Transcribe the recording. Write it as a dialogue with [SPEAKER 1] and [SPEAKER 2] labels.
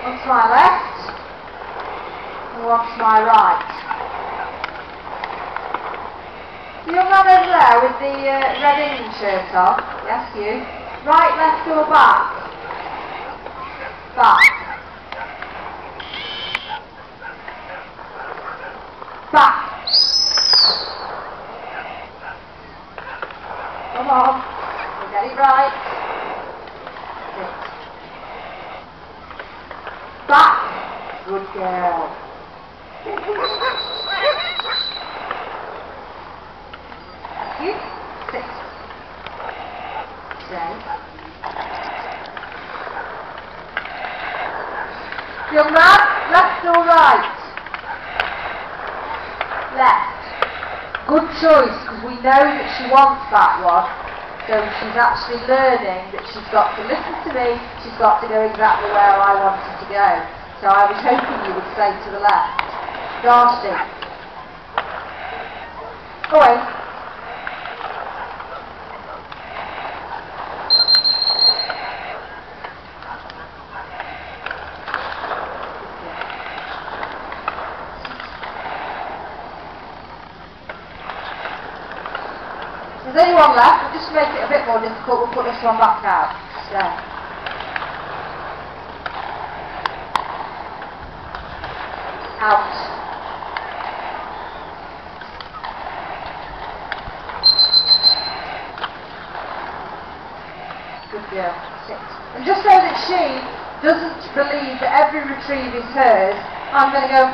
[SPEAKER 1] One to my left, and one to my right. The young man over there with the red England shirt on, yes you, right, left or back? Back. Back. Come on, we'll get it right. Sit. Back. Good girl. Thank you. Sit. Stay. Young man, left or right? Left. Good choice, because we know that she wants that one. So she's actually learning that she's got to listen to me, she's got to go exactly where I want her to go. So I was hoping you would say to the left. Darcy. Go away. If there's anyone left, we'll just make it a bit more difficult, we'll put this one back out. There. Out. Good girl. Sit. And just so that she doesn't believe that every retrieve is hers, I'm going to go